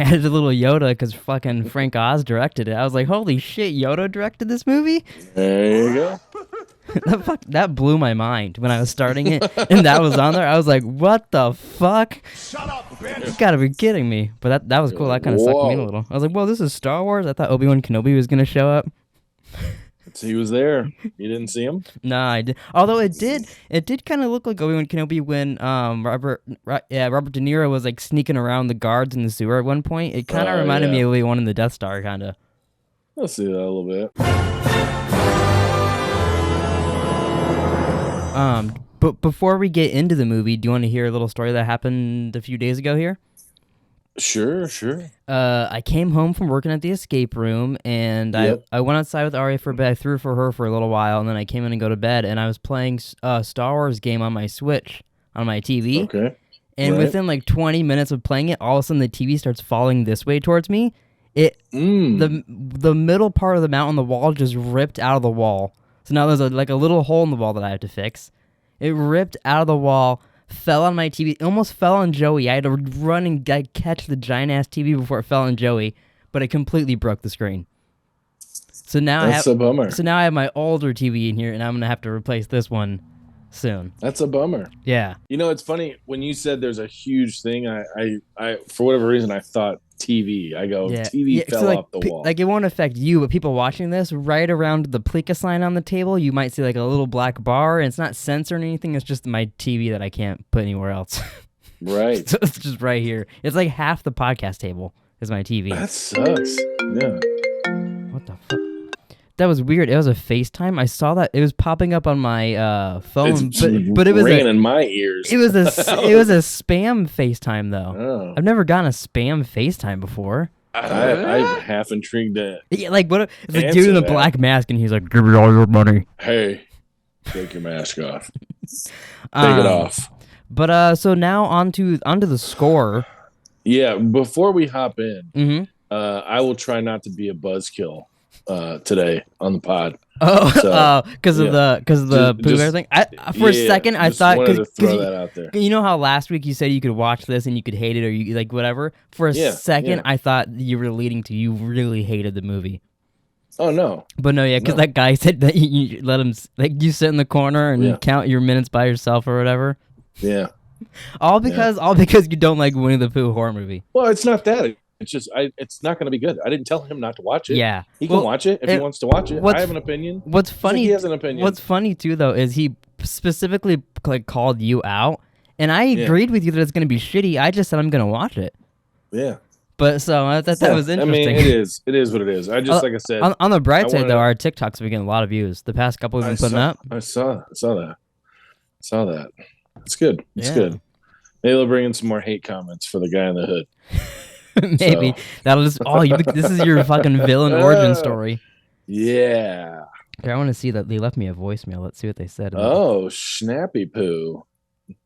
I had a little Yoda because fucking Frank Oz directed it. I was like, holy shit, Yoda directed this movie? There you go. That blew my mind when I was starting it, and that was on there. I was like, what the fuck? Shut up, bitch! You gotta be kidding me. But that was cool. That kind of sucked me in a Whoa. little. I was like, well, this is Star Wars? I thought Obi-Wan Kenobi was going to show up. He was there. You didn't see him? Nah, I did. Although it did kind of look like Obi-Wan Kenobi when Robert De Niro was like sneaking around the guards in the sewer at one point. It kind of reminded me of Obi-Wan in the Death Star, kind of. I'll see that a little bit. But before we get into the movie, do you want to hear a little story that happened a few days ago here? Sure. I came home from working at the escape room, and I went outside with Aria for a bit. I threw for her for a little while, and then I came in and go to bed, and I was playing a Star Wars game on my Switch on my TV. Okay. And within like 20 minutes of playing it, all of a sudden the TV starts falling this way towards me. The middle part of the mountain, the wall just ripped out of the wall. So now there's like a little hole in the wall that I have to fix. It ripped out of the wall, fell on my TV. It almost fell on Joey. I had to run and catch the giant-ass TV before it fell on Joey, but it completely broke the screen. So now That's a bummer. So now I have my older TV in here, and I'm going to have to replace this one soon. That's a bummer. Yeah. You know, it's funny when you said there's a huge thing. I for whatever reason I thought TV. I go TV fell so off the wall. Like it won't affect you, but people watching this, right around the Pleca sign on the table, you might see like a little black bar, and it's not censored or anything. It's just my TV that I can't put anywhere else. Right. So it's just right here. It's like half the podcast table is my TV. That sucks. Yeah. What the fuck? That was weird. It was a FaceTime. I saw that it was popping up on my phone, but it was ringing in my ears. It was a spam FaceTime though. Oh. I've never gotten a spam FaceTime before. I'm half intrigued to. Yeah, like what? It's like Answer dude in a that. black mask, and he's like, "Give me all your money." Hey, take your mask off. Take it off. But so now onto the score. Yeah. Before we hop in, Mm-hmm. I will try not to be a buzzkill today on the pod. Oh, because of the poo and just- everything. For a second, I just thought wanted to throw you, that out there. you know how last week you said you could watch this and you could hate it or you like whatever. For a second, I thought you were leading to you really hated the movie. Oh no. But no, yeah, because that guy said that you let him like you sit in the corner and count your minutes by yourself or whatever. Yeah. All because you don't like Winnie the Pooh horror movie. Well, it's not that. It's just it's not going to be good. I didn't tell him not to watch it. Yeah, he can watch it if he wants to watch it. I have an opinion. What's funny? He has an opinion. What's funny too, though, is he specifically like called you out, and I agreed with you that it's going to be shitty. I just said I'm going to watch it. Yeah. But so I thought that was interesting. I mean, it is. It is what it is. I just like I said. On the bright side, though, our TikToks have been getting a lot of views. The past couple we've been putting up. I saw that. It's good. It's Yeah. good. Maybe they'll bring in some more hate comments for the guy in the hood. Maybe that'll just this is your fucking villain origin story. Yeah. Okay, I want to see that they left me a voicemail. Let's see what they said. Oh, Snappy Poo. Is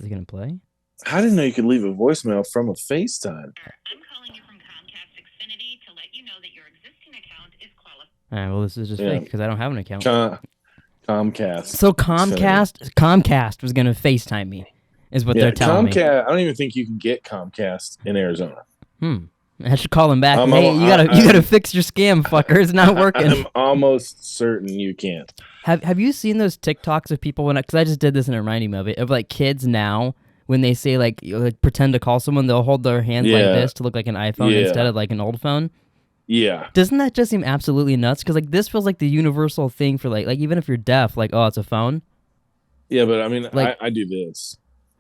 he gonna play? I didn't know you could leave a voicemail from a FaceTime. I'm calling you from Comcast Xfinity to let you know that your existing account is qualified. All right, well, this is just fake because I don't have an account. Comcast. So Comcast was gonna FaceTime me, is what they're telling me. I don't even think you can get Comcast in Arizona. I should call him back. Hey, you gotta fix your scam, fucker. It's not working. I'm almost certain you can't. Have you seen those TikToks of people because I just did this and it reminded me of it, of like kids now when they say like pretend to call someone, they'll hold their hands like this to look like an iPhone instead of like an old phone. Yeah. Doesn't that just seem absolutely nuts? Because like this feels like the universal thing for like even if you're deaf, like it's a phone. Yeah, but I mean, like, I do this.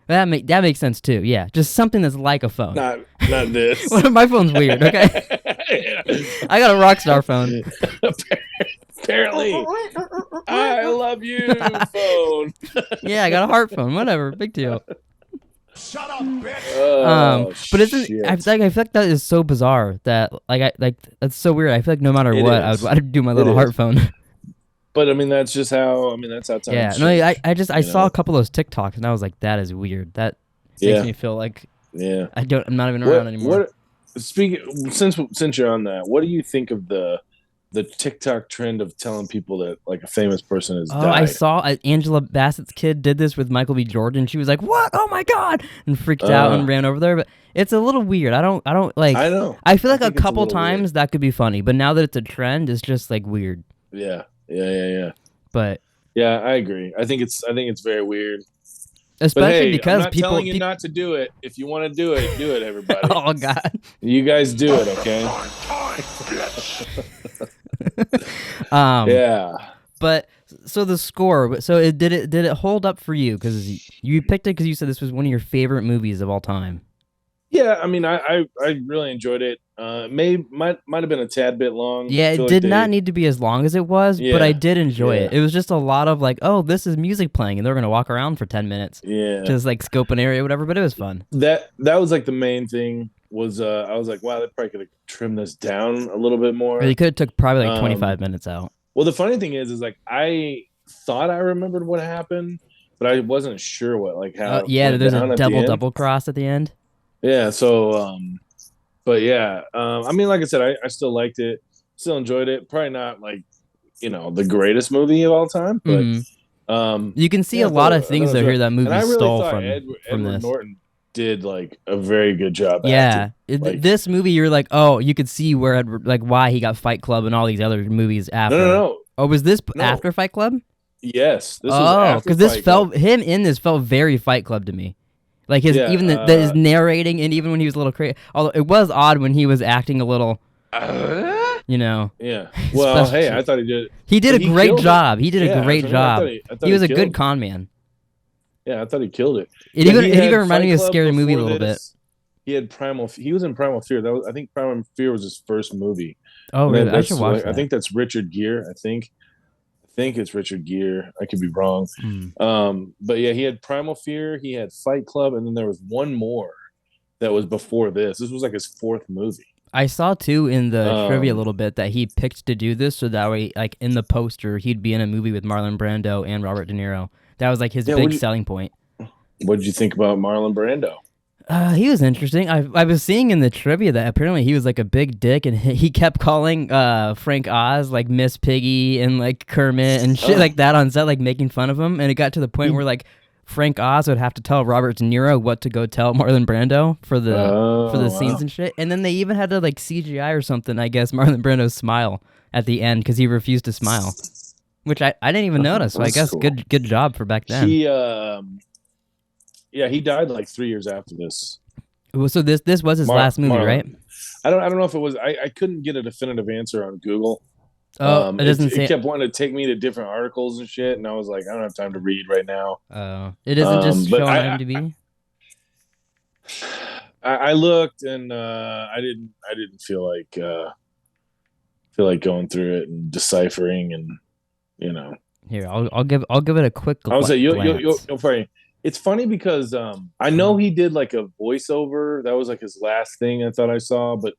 That makes sense too. Yeah, just something that's like a phone. Not this. My phone's weird. Okay. I got a Rockstar phone. Apparently. I love you, phone. Yeah, I got a heart phone. Whatever, big deal. Shut up, bitch. But I feel like that is so bizarre that that's so weird. I feel like no matter what, I'd do my little heart phone. But I mean, that's just how. I mean, that's how time. Yeah, no, I saw a couple of those TikToks and I was like, that is weird. That makes me feel like I'm not even around anymore. Speaking since you're on that, what do you think of the the TikTok trend of telling people that like a famous person has Oh, died. I saw Angela Bassett's kid did this with Michael B. Jordan. She was like, "What? Oh my god!" and freaked out and ran over there. But it's a little weird. I don't like. I know. I feel like a think it's couple little times weird. that could be funny, but now that it's a trend, it's just like weird. Yeah. But Yeah, I agree. I think it's very weird. especially But hey, because I'm not people. telling you not to do it. If you want to do it, everybody. Oh god. You guys do it, okay? Yeah. But so the score. So did it hold up for you? Because you picked it because you said this was one of your favorite movies of all time. Yeah, I mean, I really enjoyed it. Might have been a tad bit long. Yeah, I it feel did like not need to be as long as it was, but Yeah, I did enjoy it. yeah. It was just a lot of like, oh, this is music playing, and they're gonna walk around for 10 minutes, Yeah, just like scope an area, or whatever. But it was fun. that was like the main thing. Was I was like, wow, they probably could have trimmed this down a little bit more. Or you could have took probably like Um, 25 minutes out. Well, the funny thing is like I thought I remembered what happened, but I wasn't sure what like how. it Yeah, went there's down a at the end. double cross at the end. Yeah, so but yeah, I mean, like I said, I still liked it, still enjoyed it. Probably not like the greatest movie of all time, but Mhm. You can see yeah, a lot of things that though here that movie and I really stole thought from Edward this. Norton did like a very good job. Yeah, acting. Like, this movie, you're like, oh, you could see where like why he got Fight Club and all these other movies after. no. Oh, was this No. after Fight Club? Yes, this was Oh, after because this Fight Club. felt him in this felt very Fight Club to me. Like his Yeah, even his narrating, and even when he was a little crazy. Although it was odd when he was acting a little, Yeah. Well, Especially- hey, I thought he did. He did But a he great killed it. job. He did Yeah, a great that's what I mean. I job. thought He was a killed good it. con man. Yeah, I thought he killed it. It Yeah, even he it had even reminded me Fight of Club Scary Movie a before little bit. this. He had Primal. He was in Primal Fear. I think Primal Fear was his first movie. Oh, And really? I that's should watch like- that. I think that's Richard Gere. I think it's Richard Gere. I could be wrong. Hmm. But yeah, he had Primal Fear. He had Fight Club, and then there was one more that was before this. This was like his fourth movie. I saw too in the trivia a Um, little bit that he picked to do this so that way, like in the poster, he'd be in a movie with Marlon Brando and Robert De Niro. That was like his Yeah, big selling point. What did you think about Marlon Brando? He was interesting. I was seeing in the trivia that apparently he was like a big dick, and he kept calling Frank Oz like Miss Piggy and like Kermit and shit Oh. like that on set, like making fun of him. And it got to the point where like Frank Oz would have to tell Robert De Niro what to go tell Marlon Brando for the scenes wow. and shit. And then they even had to like CGI or something, I guess, Marlon Brando's smile at the end because he refused to smile, which I didn't even notice. So I That's guess cool. good job for back then. He died like 3 years after this. So this was his last movie, Marlon. right? I don't know if it was. I couldn't get a definitive answer on Google. Oh, it doesn't say. It kept wanting to take me to different articles and shit, and I was like, I don't have time to read right now. It doesn't just but show on I- IMDb. I looked, and I didn't feel like going through it and deciphering, and Here, I'll give it a quick. I was like, glance. you'll probably. It's funny because I know he did like a voiceover. That was like his last thing I thought I saw, but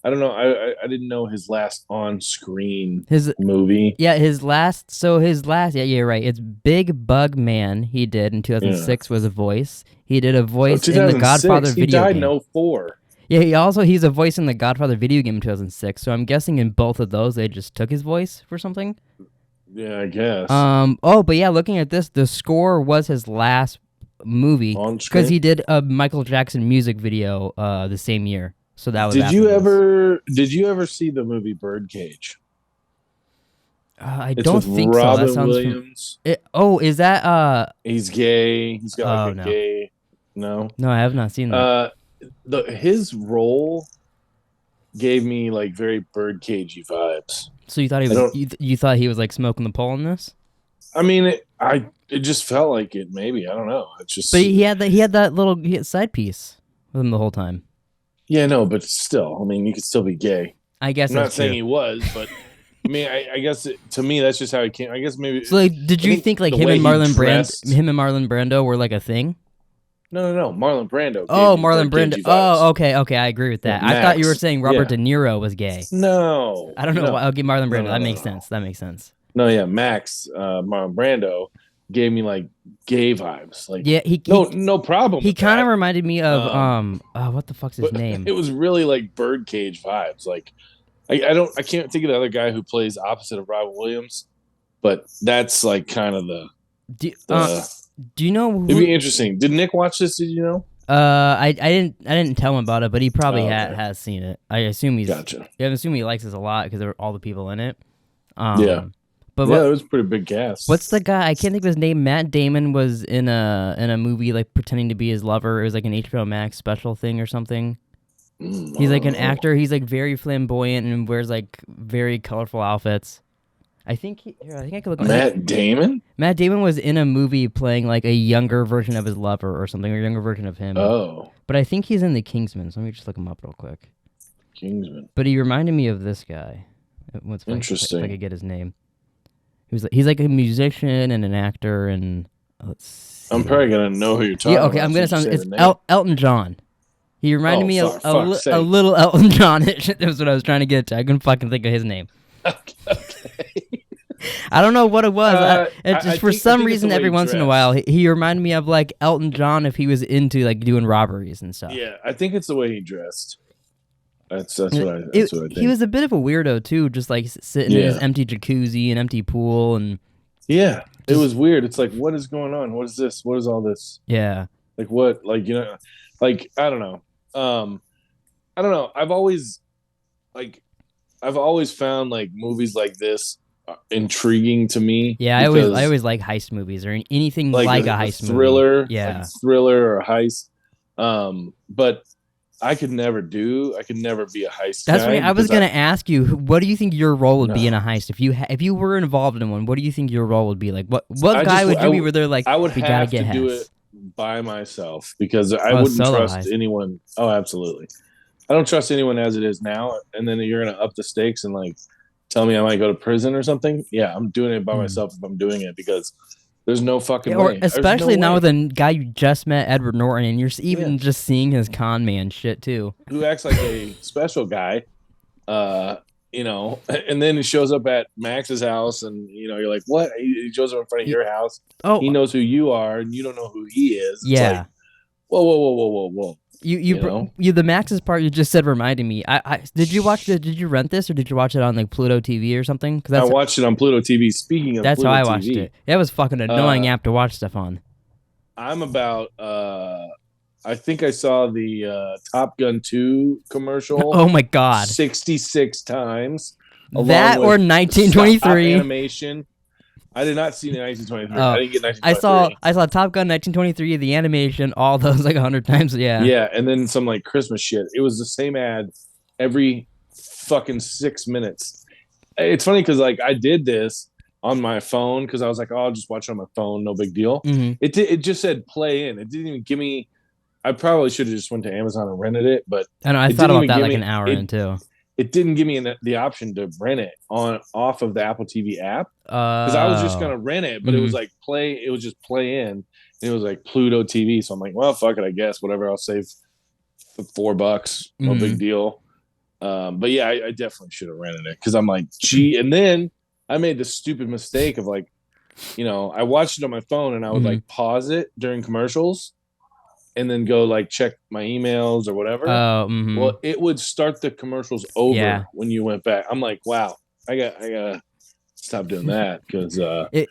I don't know. I didn't know his last on-screen movie. Yeah, his last. Yeah, you're right. It's Big Bug Man. He did in 2006 was a voice. He did a voice in the 2006, Godfather he video died game. in 04. Yeah, he's a voice in the Godfather video game in 2006. So I'm guessing in both of those they just took his voice for something. Yeah, I guess. Oh, but yeah, looking at this, the score was his last movie On because screen? he did a Michael Jackson music video the same year. So that was. Did after you this. did you ever see the movie Birdcage? I It's don't with think so. Robin That sounds. Williams. Is that He's gay. He's got like a no. gay. No. No, I have not seen that. His role gave me like very Birdcagey vibes. So you thought he I was don't- you thought he was like smoking the pole in this? I mean, it just felt like it. Maybe I don't know. It's just. But he had that little side piece with him the whole time. Yeah, no, but still, I mean, you could still be gay. I guess I'm not that's saying true. he was, but I mean, I guess to me that's just how he came. I guess maybe. So like, did I you think think like the him way and he Marlon dressed- Brando, Brando were like a thing? No. Marlon Brando. Oh, gave me Marlon Birdcagey Brando. vibes. Oh, okay, I agree with that. Yeah, I thought you were Max. saying Robert Yeah. De Niro was gay. No, I don't know no. why. Okay, Marlon Brando. No, That no, makes no. sense. That makes sense. No, yeah, Max, Marlon Brando gave me like gay vibes. Like, Yeah, no problem. he with kind of that. reminded me of what the fuck's his But name? It was really like Birdcage vibes. Like, I can't think of the other guy who plays opposite of Robin Williams, but that's like kind of the. Do you know? It'd be interesting. Did Nick watch this? Did you know? I didn't tell him about it, but he probably has seen it. I assume he's. Gotcha. Yeah, I assume he likes this a lot because of all the people in it. Yeah. But it was a pretty big cast. What's the guy? I can't think of his name. Matt Damon was in a movie like pretending to be his lover. It was like an HBO Max special thing or something. He's like an actor. He's like very flamboyant and wears like very colorful outfits. I think I could look. Matt Damon. Matt Damon was in a movie playing like a younger version of his lover or something, or a younger version of him. Oh. But I think he's in The Kingsman. So let me just look him up real quick. Kingsman. But he reminded me of this guy. Interesting. If I could get his name. He's like a musician and an actor, and let's see. I'm probably gonna know who you're talking about. Okay, I'm gonna sound. It's Elton John. He reminded me of a little Elton John-ish. That's what I was trying to get to. I couldn't fucking think of his name. Okay. I don't know what it was. For some reason, every once in a while, he reminded me of like Elton John if he was into like doing robberies and stuff. Yeah, I think it's the way he dressed. That's what I think. He was a bit of a weirdo too, just like sitting in his empty jacuzzi and empty pool, and it was weird. It's like, what is going on? What is this? What is all this? Yeah, like what? Like like I don't know. I don't know. I've always found like movies like this intriguing to me. Yeah, I always like heist movies or anything like a heist thriller. Movie. Yeah, like thriller or heist. But I could never be a heist guy. That's right. I was gonna ask you, what do you think your role would be in a heist if you were involved in one? What do you think your role would be like? What guy would you be where they're like, I would have to do it by myself because I wouldn't trust anyone. Oh, absolutely. I don't trust anyone as it is now. And then you're gonna up the stakes and like tell me I might go to prison or something. Yeah, I'm doing it by myself if I'm doing it because there's no fucking way. Especially now with a guy you just met, Edward Norton, and you're even just seeing his con man shit too. Who acts like a special guy, and then he shows up at Max's house, and you're like, what? He shows up in front of your house. Oh, he knows who you are, and you don't know who he is. It's like, whoa. You the Max's part you just said reminded me. Did you rent this or did you watch it on like Pluto TV or something? Because I watched it on Pluto TV. Speaking of, that's Pluto how I TV, watched it. That was fucking annoying app to watch stuff on. I'm about. I think I saw the Top Gun 2 commercial. Oh my god, 66 times. That or 1923 animation. I did not see 1923. I didn't get 1923. I saw Top Gun 1923, the animation, all those like 100 times. Yeah. Yeah, and then some like Christmas shit. It was the same ad every fucking 6 minutes. It's funny because like I did this on my phone because I was like, oh, I'll just watch it on my phone, no big deal. Mm-hmm. It just said play in. It didn't even give me. I probably should have just went to Amazon and rented it, but I know I thought about that like an hour in too. It didn't give me the option to rent it off of the Apple TV app because I was just gonna rent it, but it was like play. It was just play in, and it was like Pluto TV. So I'm like, well, fuck it, I guess whatever. I'll save $4, no big deal. But yeah, I definitely should have rented it because I'm like, gee. And then I made the stupid mistake of like, I watched it on my phone and I would like pause it during commercials. And then go like check my emails or whatever. Well, it would start the commercials over when you went back. I'm like, wow, I gotta stop doing that because it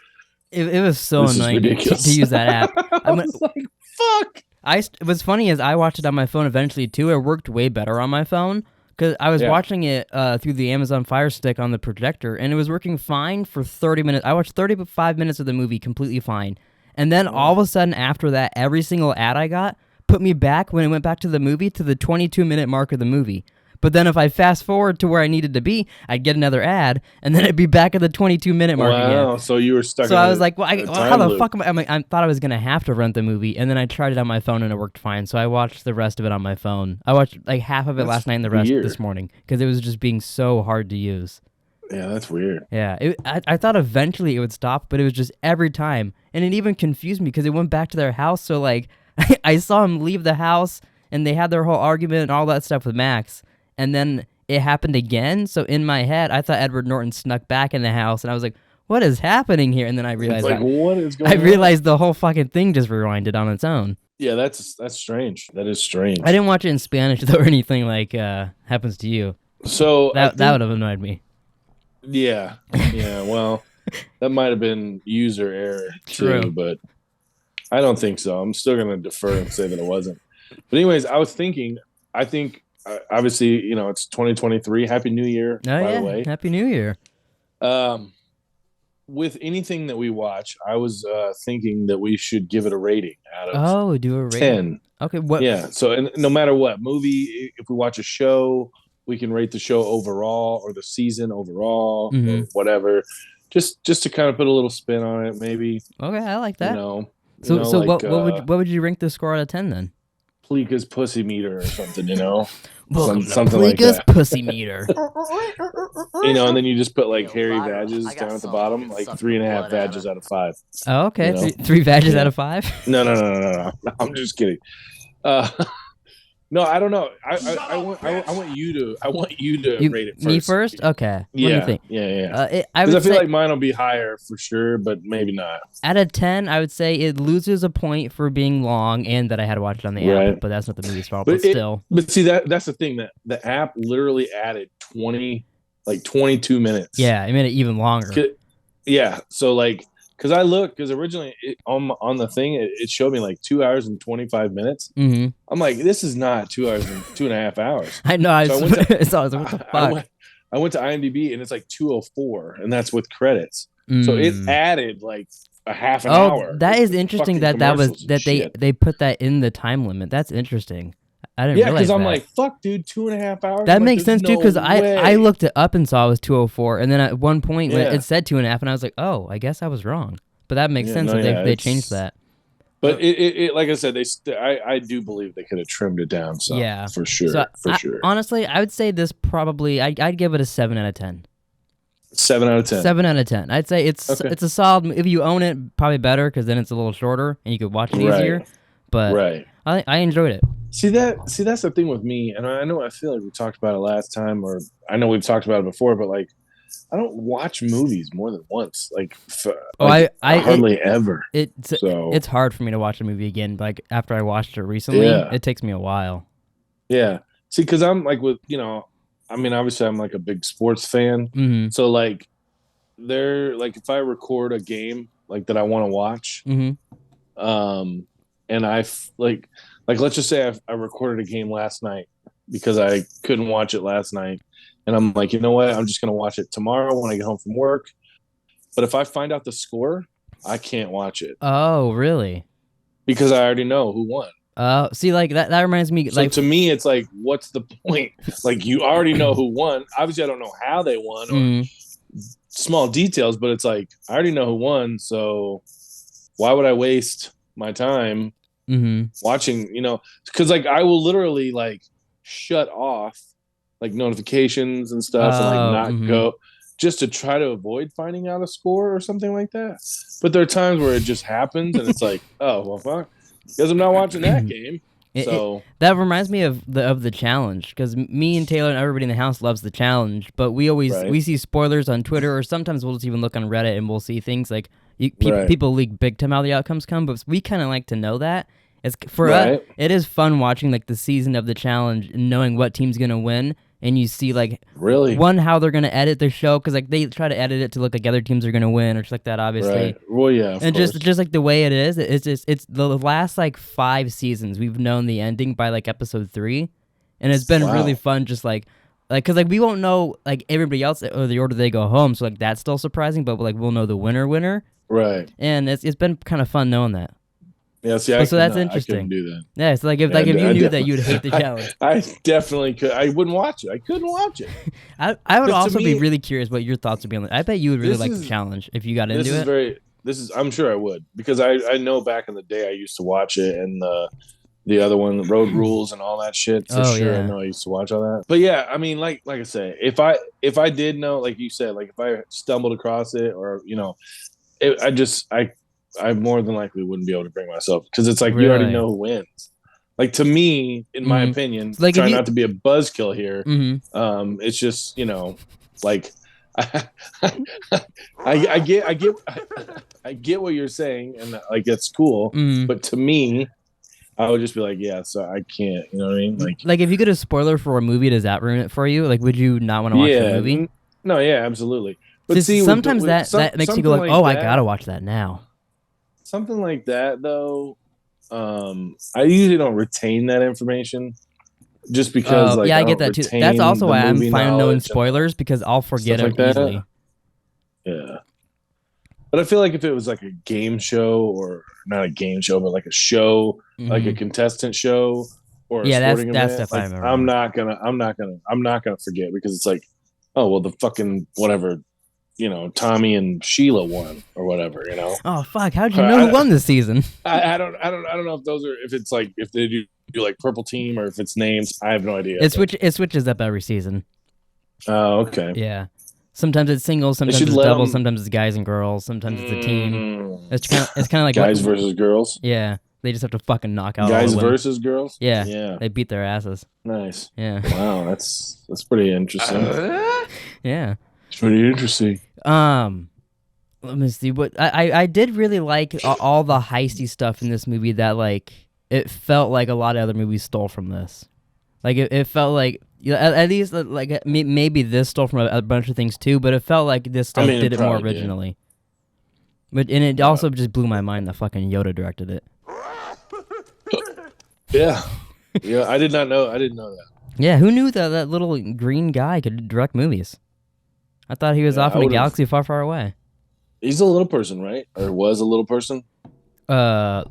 was so annoying to use that app. I was like, fuck. It was funny as I watched it on my phone eventually too. It worked way better on my phone because I was watching it through the Amazon Fire Stick on the projector, and it was working fine for 30 minutes. I watched 35 minutes of the movie completely fine. And then all of a sudden after that, every single ad I got put me back when it went back to the movie to the 22-minute mark of the movie. But then if I fast forward to where I needed to be, I'd get another ad, and then it'd be back at the 22-minute mark again. Wow, so you were stuck. So I was like, well, how the fuck am I? I thought I was gonna have to rent the movie, and then I tried it on my phone and it worked fine. So I watched the rest of it on my phone. I watched like half of it last night and the rest this morning because it was just being so hard to use. Yeah, that's weird. Yeah, I thought eventually it would stop, but it was just every time. And it even confused me because it went back to their house. So, like, I saw him leave the house, and they had their whole argument and all that stuff with Max. And then it happened again. So, in my head, I thought Edward Norton snuck back in the house. And I was like, what is happening here? And then I realized, what is going on? I realized the whole fucking thing just rewinded on its own. Yeah, that's strange. That is strange. I didn't watch it in Spanish, though, or anything like happens to you. So that would have annoyed me. Yeah. Well, that might have been user error too, but I don't think so. I'm still gonna defer and say that it wasn't. But anyways, I was thinking. I think obviously, it's 2023. Happy New Year, by the way. Happy New Year. With anything that we watch, I was thinking that we should give it a rating out of do a rating. 10. Okay, what? Yeah, so and no matter what movie, if we watch a show, we can rate the show overall or the season overall or whatever. Just to kind of put a little spin on it, maybe. Okay, I like that. So like, what would you rank the score out of 10 then? Pleeka's pussy meter or something, something like that. Pussy meter. And then you just put like hairy badges down at the bottom, like 3.5 badges out of 5. Oh, okay. Three badges out of 5? No. I'm just kidding. No, I don't know. I want you to rate it first. Me first? Okay. Yeah. Let me think. Yeah. Because I feel like mine will be higher for sure, but maybe not. Out of 10, I would say it loses a point for being long and that I had to watch it on the app, but that's not the movie's fault. But still. But see, that's the thing, that the app literally added 22 minutes. Yeah, it made it even longer. Yeah. So because originally on the thing it showed me like 2 hours and 25 minutes. Mm-hmm. I'm like, this is not 2 hours and 2.5 hours. I know. So what the fuck? I went to IMDb and it's like 2:04, and that's with credits. So it added like a half an hour. That is interesting that they put that in the time limit. That's interesting. I didn't realize because I'm like, fuck, dude, 2.5 hours. That makes sense too, because I looked it up and saw it was 2:04, and then at one point when it said 2.5, and I was like, oh, I guess I was wrong. But that makes sense that they changed that. But it like I said, I do believe they could have trimmed it down. So yeah, for sure, sure. Honestly, I would say this probably I'd give it a 7 out of 10. 7 out of 10. 7 out of 10. I'd say it's a solid. If you own it, probably better because then it's a little shorter and you could watch it easier. But I enjoyed it. See that's the thing with me, and I feel like we talked about it last time, or I know we've talked about it before, but like I don't watch movies more than once. I hardly ever. It's hard for me to watch a movie again. Like after I watched it recently, it takes me a while. Yeah. See, because I'm like obviously I'm like a big sports fan. Mm-hmm. So like if I record a game like that I want to watch, and I let's just say I recorded a game last night because I couldn't watch it last night. And I'm like, you know what? I'm just going to watch it tomorrow when I get home from work. But if I find out the score, I can't watch it. Oh, really? Because I already know who won. See, like that reminds me. So to me, it's like, what's the point? Like, you already know who won. Obviously, I don't know how they won or small details, but it's like, I already know who won. So why would I waste my time watching, because like I will literally like shut off like notifications and stuff and like not go just to try to avoid finding out a score or something like that. But there are times where it just happens and it's like, oh, well, fuck, because I'm not watching that game. That reminds me of the challenge, because me and Taylor and everybody in the house loves the challenge, but we always we see spoilers on Twitter, or sometimes we'll just even look on Reddit and we'll see things like people leak big time how the outcomes come, but we kind of like to know that. It's for us, it is fun watching like the season of the challenge and knowing what team's gonna win. And you see, like, how they're going to edit their show, because, like, they try to edit it to look like other teams are going to win, or just like that, obviously. Right. Well, yeah, of course. just like the way it is, it's the last, like, 5 seasons, we've known the ending by, like, episode 3. And it's been really fun, just, like, because, like, we won't know, like, everybody else, or the order they go home, so, like, that's still surprising, but, like, we'll know the winner. Right. And it's been kind of fun knowing that. Yeah, see, so that's interesting. I couldn't do that. Yeah, so if you knew that, you'd hate the challenge. I definitely could. I wouldn't watch it. I couldn't watch it. I would also be really curious what your thoughts would be on it. I bet you would really like the challenge if you got into it. I'm sure I would, because I know back in the day I used to watch it, and the other one, the Road Rules and all that shit. For sure, I know I used to watch all that. But yeah, I mean, like I say, if I did know, like you said, like if I stumbled across it, or I more than likely wouldn't be able to bring myself, because it's like you already know who wins. Like, to me, in my opinion, like, trying not to be a buzzkill here, it's just like I get what you're saying, and like that's cool, but to me, I would just be like, yeah, so I can't. You know what I mean? Like if you get a spoiler for a movie, does that ruin it for you? Like, would you not want to watch the movie? No, yeah, absolutely. But see, sometimes that makes you go like, oh, I gotta watch that now. Something like that, though. I usually don't retain that information. Just because, like, yeah, I get that too. That's also why I'm fine knowing spoilers because I'll forget them easily. Yeah, but I feel like if it was like a game show, or not a game show, but like a show, like a contestant show, or a sporting event, stuff like, I'm not gonna forget because it's like, oh well, the fucking whatever, Tommy and Sheila won or whatever, Oh fuck! How'd you know who won this season? I don't know if it's like if they do like purple team or if it's names. I have no idea. It switches up every season. Oh, okay. Yeah. Sometimes it's singles, sometimes it's doubles, sometimes it's guys and girls, sometimes it's a team. It's kind of like guys versus girls. Yeah, they just have to fucking knock out guys versus girls. Yeah, they beat their asses. Nice. Yeah. Wow, that's pretty interesting. Yeah, it's pretty interesting. Let me see what I did really like all the heisty stuff in this movie that like it felt like a lot of other movies stole from this. Like it felt like. At least like maybe this stole from a bunch of things too, but it felt like this stuff did it more originally. But it also just blew my mind that fucking Yoda directed it. Yeah, I did not know. I didn't know that. Yeah, who knew that little green guy could direct movies? I thought he was off in a galaxy far, far away. He's a little person, right? Or was a little person? Are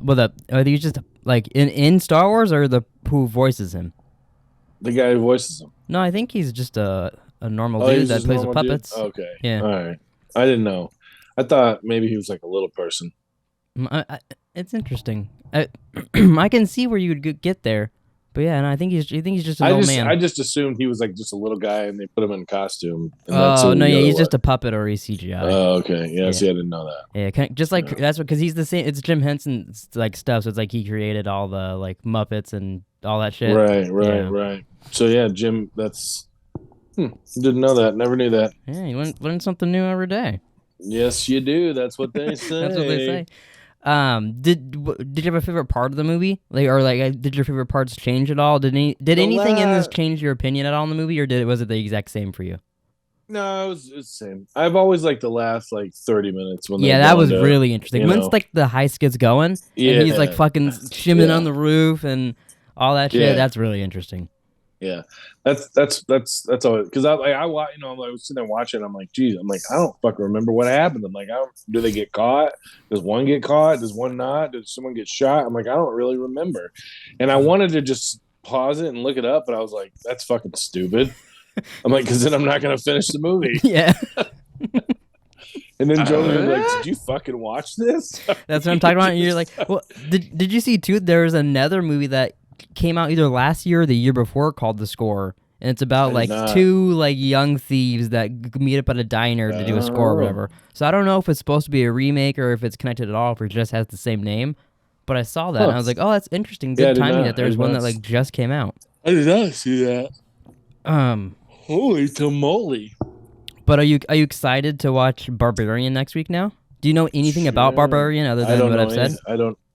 these just like in Star Wars, or who voices him? The guy who voices him. No, I think he's just a normal dude that plays with puppets. Dude? Okay. Yeah. All right. I didn't know. I thought maybe he was like a little person. It's interesting. I can see where you would get there, but yeah, and I think he's just an old man. I just assumed he was like just a little guy, and they put him in costume. Oh no, yeah, he's just a puppet or he's CGI. Oh, okay. Yeah, see, I didn't know that. Yeah, just like that's because he's the same. It's Jim Henson's like stuff, so it's like he created all the like Muppets and all that shit. Right. So yeah, Jim, that's didn't know that. Never knew that. Yeah, you learn something new every day. Yes, you do. That's what they say. That's what they say. Did you have a favorite part of the movie? Did your favorite parts change at all? Did anything in this change your opinion at all in the movie, or was it the exact same for you? No, it was the same. I've always liked the last like 30 minutes when that was really interesting. Once like the heist gets going, and he's like fucking shimming on the roof and all that shit. That's really interesting. Yeah, that's all. Because I was sitting there watching. I'm like, geez, I don't fucking remember what happened. I'm like, do they get caught? Does one get caught? Does one not? Does someone get shot? I'm like, I don't really remember. And I wanted to just pause it and look it up, but I was like, that's fucking stupid. I'm like, because then I'm not gonna finish the movie. Yeah. And then Joey was like, did you fucking watch this? That's what I'm talking about. And you're like, well, did you see too? There was another movie that came out either last year or the year before called The Score, and it's about like two like young thieves that meet up at a diner to do a score or whatever. So I don't know if it's supposed to be a remake or if it's connected at all, if it just has the same name. But I saw that and I was like, oh, that's interesting. Good timing that there's one that like just came out. I did not see that. Holy tamale! But are you excited to watch Barbarian next week now? Do you know anything about Barbarian other than what I've said?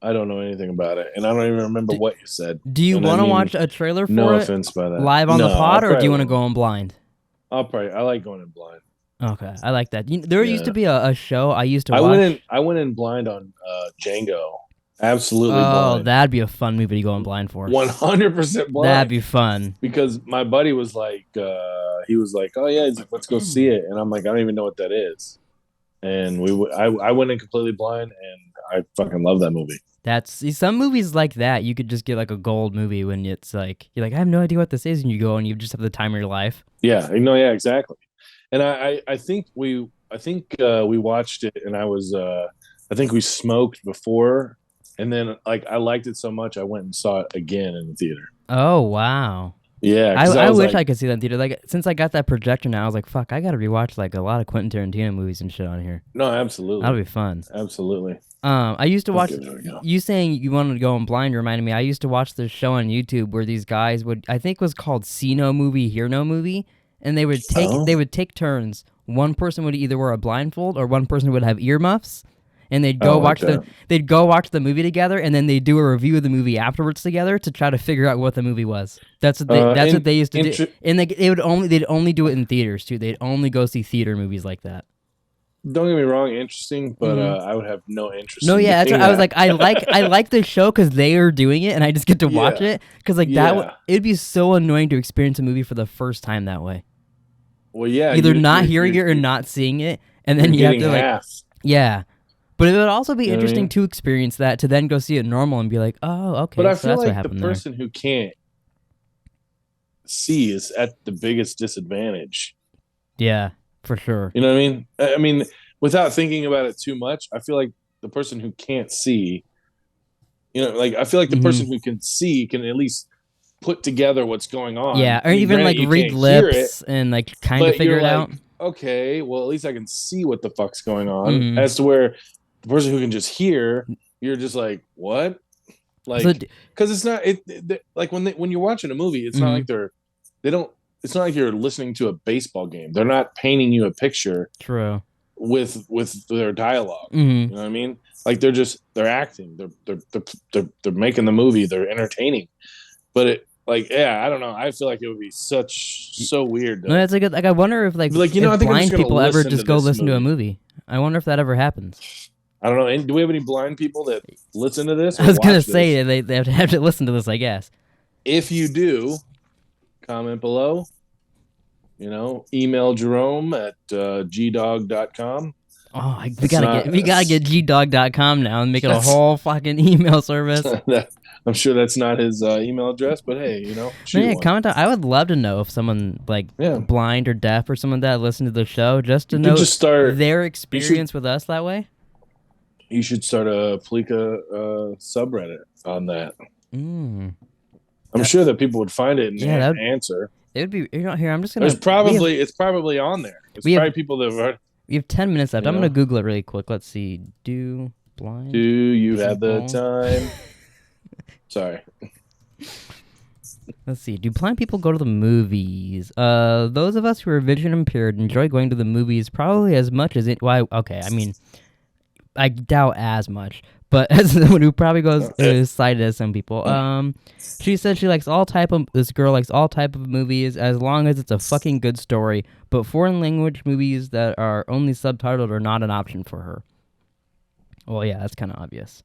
I don't know anything about it, and I don't even remember what you said. Do you want to watch a trailer for it? No offense by that. Live on the pod, or do you want to go in blind? I like going in blind. Okay, I like that. There used to be a show I used to watch. I went in blind on Django. Absolutely blind. Oh, that'd be a fun movie to go in blind for. 100% blind. That'd be fun. Because my buddy was like, he was like, oh yeah, let's go see it, and I'm like, I don't even know what that is. And I went in completely blind, and I fucking love that movie. Some movies like that, you could just get like a gold movie when it's like, you're like, I have no idea what this is, and you go and you just have the time of your life. Yeah, yeah, exactly. And I think we watched it, and I think we smoked before, and then like I liked it so much I went and saw it again in the theater. Oh wow. Yeah, I wish I could see that in theater. Like since I got that projector now, I was like, fuck, I gotta rewatch like a lot of Quentin Tarantino movies and shit on here. No, absolutely. That'll be fun. Absolutely. I used to watch. You saying you wanted to go in blind reminded me. I used to watch this show on YouTube where these guys I think it was called See No Movie, Hear No Movie, and they would take turns. One person would either wear a blindfold or one person would have earmuffs, and they'd go watch the movie together, and then they'd do a review of the movie afterwards together to try to figure out what the movie was. That's what they used to do, and they'd only do it in theaters too. They'd only go see theater movies like that. Don't get me wrong, interesting, but I would have no interest. No, yeah, that's what I was like. I like the show because they are doing it, and I just get to watch it because it'd be so annoying to experience a movie for the first time that way. Well, yeah, either not hearing it or not seeing it, and then you have to half. Yeah, but it would also be interesting to experience that, to then go see it normal and be like, oh, okay. But I so feel that's like the person who can't see is at the biggest disadvantage. Yeah. For sure. You know what I mean? I mean, without thinking about it too much, I feel like the person who can't see, I feel like the person who can see can at least put together what's going on. Yeah, or even like read lips and like kind of figure it out. Okay, well, at least I can see what the fuck's going on. As to where the person who can just hear, you're just like, what? Like, because it's not like when you're watching a movie, it's not like it's not like you're listening to a baseball game. They're not painting you a picture. True. With their dialogue. You know what I mean? Like they're acting. They're making the movie. They're entertaining. But I don't know. I feel like it would be so weird. No, that's a good. Like I wonder if if blind people ever just go listen to a movie. I wonder if that ever happens. I don't know. And do we have any blind people that listen to this? I was gonna say they have to listen to this. I guess. If you do, comment below. Email Jerome at gdog.com. Oh, we gotta get gdog.com now and make it a whole fucking email service. I'm sure that's not his email address, but hey, comment. I would love to know if someone blind or deaf or someone that listened to the show just to know their experience with us that way. You should start a Pleeka subreddit on that. I'm sure that people would find it and answer. It would be here. I'm just gonna. It's probably on there. It's probably people that have. We have 10 minutes left. I'm gonna Google it really quick. Let's see. Do you have the time? Sorry. Let's see. Do blind people go to the movies? Those of us who are vision impaired enjoy going to the movies probably as much as it. Why? Okay. I mean, I doubt as much. But as someone who probably goes is cited as some people, she said this girl likes all type of movies as long as it's a fucking good story. But foreign language movies that are only subtitled are not an option for her. Well, yeah, that's kind of obvious.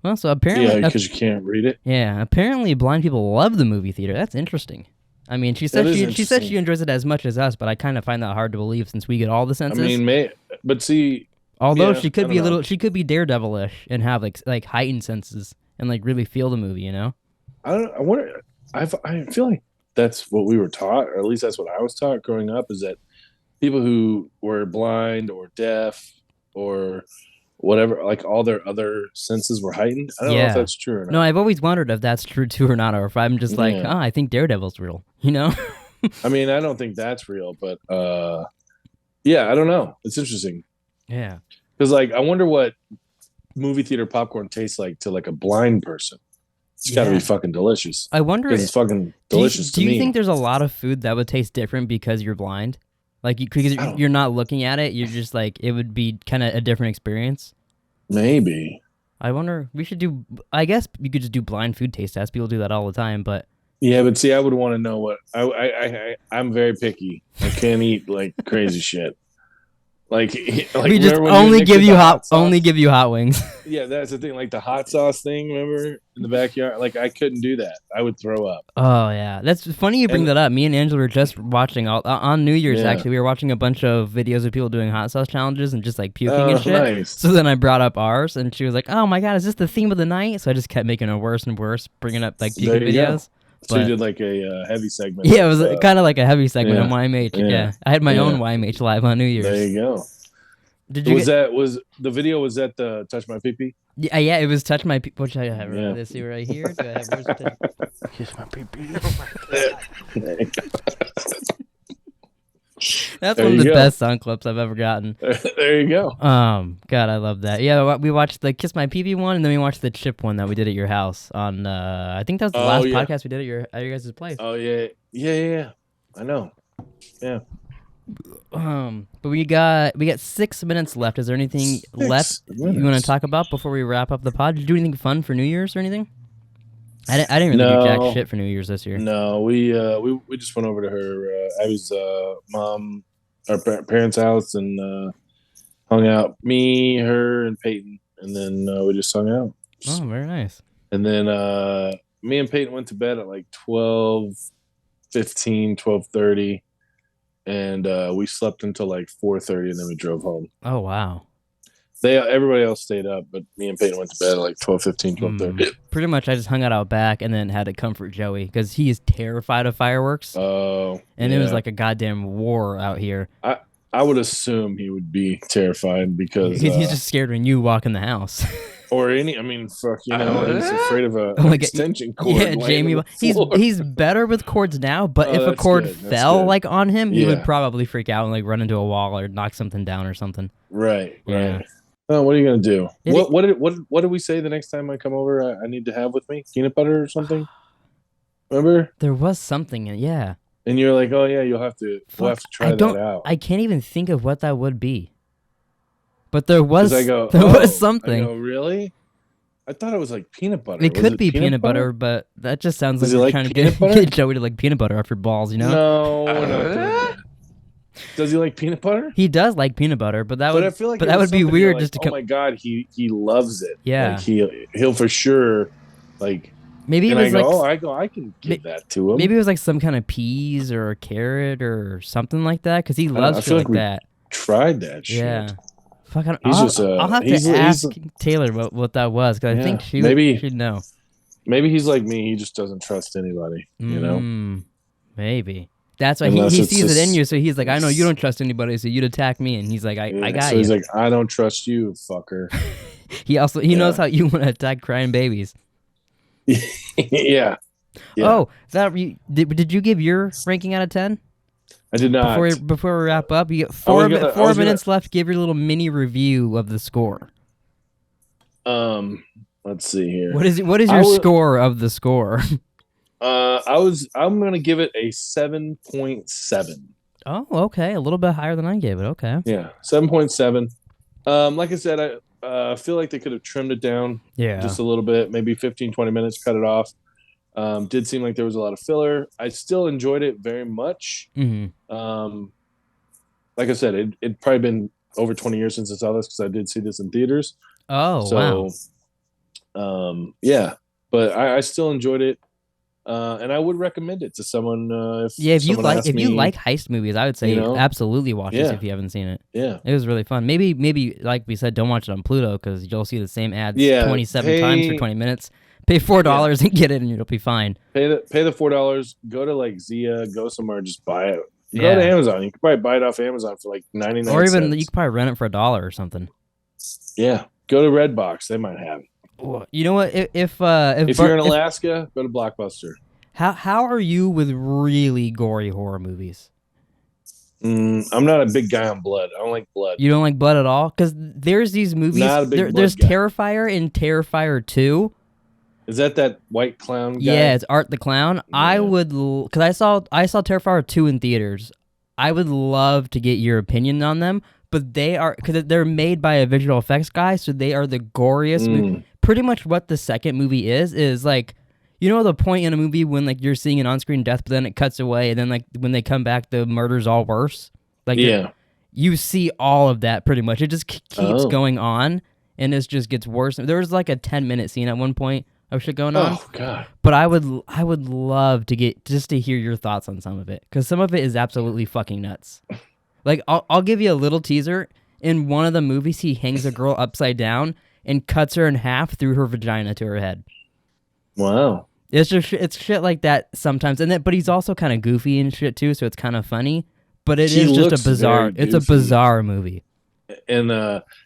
Well, so apparently, because you can't read it. Yeah, apparently blind people love the movie theater. That's interesting. I mean, she said she enjoys it as much as us, but I kind of find that hard to believe since we get all the senses. I mean, but see. Although she could be she could be Daredevil-ish and have like heightened senses and like really feel the movie, I wonder. I feel like that's what we were taught, or at least that's what I was taught growing up, is that people who were blind or deaf or whatever, like all their other senses were heightened. I don't know if that's true or not. No, I've always wondered if that's true too or not, or if I'm just like, I think Daredevil's real. I mean, I don't think that's real, but I don't know. It's interesting. Yeah. Because I wonder what movie theater popcorn tastes like to like a blind person. It's got to be fucking delicious. I wonder if it's fucking delicious to me. Do you think there's a lot of food that would taste different because you're blind? Like because you're not looking at it, you're just like it would be kind of a different experience. Maybe. I wonder. We should do. I guess you could just do blind food taste tests. People do that all the time, but. Yeah, but see, I would want to know what I'm very picky. I can't eat like crazy shit. Like we just only give you hot wings. Yeah, that's the thing. Like the hot sauce thing, remember in the backyard? Like I couldn't do that. I would throw up. Oh yeah, that's funny you bring that up. Me and Angela were just watching on New Year's. Actually, we were watching a bunch of videos of people doing hot sauce challenges and just like puking and shit. Nice. So then I brought up ours, and she was like, "Oh my god, is this the theme of the night?" So I just kept making it worse and worse, bringing up like puking videos. So you did like a heavy segment. Yeah, it was kind of like a heavy segment on YMH. Yeah, I had my own YMH live on New Year's. There you go. Was the video? Was that the Touch My Pee-Pee? Yeah, it was Touch My Pee-Pee. What should I have? Let's see right here. Do I have Kiss My Pee-Pee. Oh my God. That's one of the best sound clips I've ever gotten. There you go. God, I love that. Yeah, we watched the Kiss My Pee-Pee one, and then we watched the Chip one that we did at your house on. I think that was the last podcast we did at your guys' place. Oh yeah. I know. Yeah. But we got 6 minutes left. Is there anything left you want to talk about before we wrap up the pod? Did you do anything fun for New Year's or anything? I didn't really do jack shit for New Year's this year. No, we just went over to her Abby's mom, our parents' house, and hung out. Me, her, and Peyton, and then we just hung out. Oh, very nice. And then me and Peyton went to bed at like 12:15, 12:30, and we slept until like 4:30, and then we drove home. Oh wow. Everybody else stayed up, but me and Peyton went to bed at like 12:15, 12:30. Pretty much, I just hung out back and then had to comfort Joey because he is terrified of fireworks. Oh, and it was like a goddamn war out here. I would assume he would be terrified because he's just scared when you walk in the house. Or he's afraid of a extension cord. Yeah, Jamie. He's better with cords now, but if a cord fell like on him, he would probably freak out and like run into a wall or knock something down or something. Right. Oh, what are you gonna do? What did we say the next time I come over? I need to have with me peanut butter or something. Remember? There was something, yeah. And you're like, oh yeah, we'll have to try that out. I can't even think of what that would be. But there was was something. I go, really? I thought it was like peanut butter. It could be peanut butter, but that just sounds like you're trying to get Joey to like peanut butter off your balls, you know? No, we're not doing that. Does he like peanut butter? He does like peanut butter, but that I feel like that would be weird just to come. Oh my god, he loves it. Yeah, like he'll for sure like. Maybe it was I can give that to him. Maybe it was like some kind of peas or a carrot or something like that because he loves shit like that. Tried that shit. Yeah. I'll have to ask Taylor what that was because I think she'd know. Maybe he's like me. He just doesn't trust anybody. You know. Maybe. That's why he sees it in you, so he's like, I know you don't trust anybody, so you'd attack me, and he's like, I got you. So he's like, I don't trust you, fucker. he knows how you want to attack crying babies. Yeah. Oh, did you give your ranking out of 10? I did not. Before we wrap up, you get 4 minutes left. Give your little mini review of the score. Let's see here. What is your score of the score? I'm gonna give it a 7.7. Oh, okay, a little bit higher than I gave it. Okay. Yeah, 7.7. Like I said, I feel like they could have trimmed it down. Yeah. Just a little bit, maybe 15-20 minutes, cut it off. Did seem like there was a lot of filler. I still enjoyed it very much. Mm-hmm. Like I said, it'd probably been over 20 years since I saw this because I did see this in theaters. Oh, wow. Yeah, but I still enjoyed it. And I would recommend it to someone. If you like heist movies, I would say absolutely watch this if you haven't seen it. Yeah, it was really fun. Maybe like we said, don't watch it on Pluto because you'll see the same ads 27 times for 20 minutes. Pay $4 and get it, and you'll be fine. Pay the $4. Go to like Zia. Go somewhere and just buy it. Go to Amazon. You can probably buy it off Amazon for like 99 or even cents. You can probably rent it for $1 or something. Yeah, go to Redbox. They might have it. You know what? If you're in Alaska, go to Blockbuster. How are you with really gory horror movies? I'm not a big guy on blood. I don't like blood. You don't like blood at all? Because there's these movies. Not a big there's guy. Terrifier and Terrifier 2. Is that white clown guy? Yeah, it's Art the Clown. Yeah. I would, because I saw Terrifier 2 in theaters. I would love to get your opinion on them, but because they're made by a visual effects guy, so they are the goriest. Pretty much what the second movie is like, you know the point in a movie when like you're seeing an on-screen death, but then it cuts away, and then like when they come back, the murder's all worse. Like you see all of that pretty much. It just keeps going on, and it just gets worse. There was like a 10-minute scene at one point of shit going on. Oh god! But I would love to to hear your thoughts on some of it because some of it is absolutely fucking nuts. Like I'll give you a little teaser. In one of the movies, he hangs a girl upside down and cuts her in half through her vagina to her head. Wow. It's just it's shit like that sometimes, but he's also kind of goofy and shit too, so it's kind of funny. But it is just a bizarre. It's a bizarre movie. And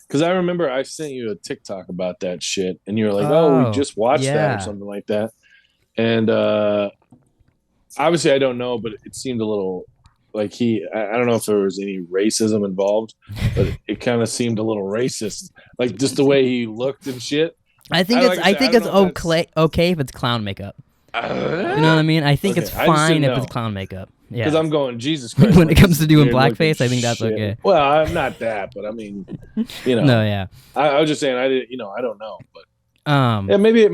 because I remember I sent you a TikTok about that shit, and you were like, "Oh, we just watched that" or something like that. And obviously, I don't know, but it seemed a little like I don't know if there was any racism involved, but it kind of seemed a little racist, like just the way he looked and shit. I think it's okay if it's clown makeup. You know what I mean? I think it's fine if it's clown makeup. Because I'm going, Jesus Christ. When it comes to doing blackface, I think that's shit. okay. Well, I'm not that, but I mean, No, yeah. I was just saying, I don't know, but yeah, maybe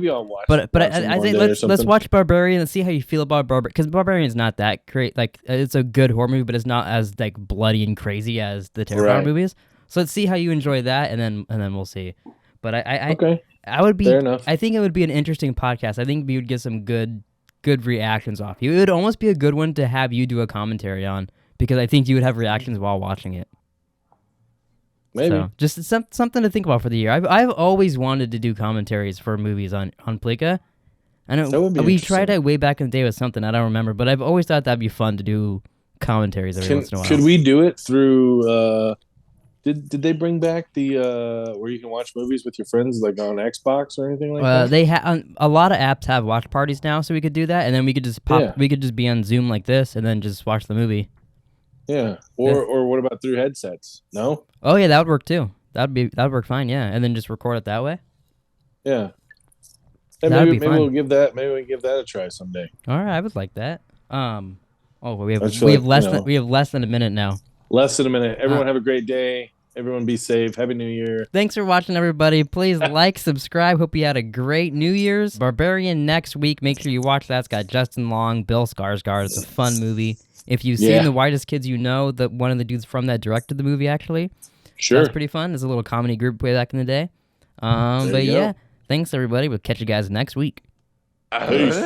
I'll watch. But I think let's watch Barbarian and see how you feel about Barbarian, because Barbarian's not that great. Like, it's a good horror movie, but it's not as like bloody and crazy as the Terrifier movies. So let's see how you enjoy that, and then we'll see. But I would be. Fair enough. I think it would be an interesting podcast. I think we would get some good reactions off you. It would almost be a good one to have you do a commentary on, because I think you would have reactions while watching it. Maybe. So, just something to think about for the year. I've always wanted to do commentaries for movies on Plika. I know we tried it way back in the day with something I don't remember, but I've always thought that'd be fun to do commentaries every once in a while. Could we do it through? Did they bring back the where you can watch movies with your friends, like on Xbox or anything like that? They a lot of apps have watch parties now, so we could do that, and then we could just we could just be on Zoom like this, and then just watch the movie. Yeah, or what about through headsets? No. Oh yeah, that would work too. That'd work fine. Yeah, and then just record it that way. Yeah. Maybe we'll give that. Maybe we can give that a try someday. All right, I would like that. We have less than a minute now. Less than a minute. Everyone have a great day. Everyone be safe. Happy New Year. Thanks for watching, everybody. Please like, subscribe. Hope you had a great New Year's. Barbarian next week. Make sure you watch that. It's got Justin Long, Bill Skarsgård. It's a fun movie. If you've seen The Whitest Kids You Know, one of the dudes from that directed the movie, actually. Sure. That's pretty fun. There's a little comedy group way back in the day. But yeah, thanks, everybody. We'll catch you guys next week. Peace.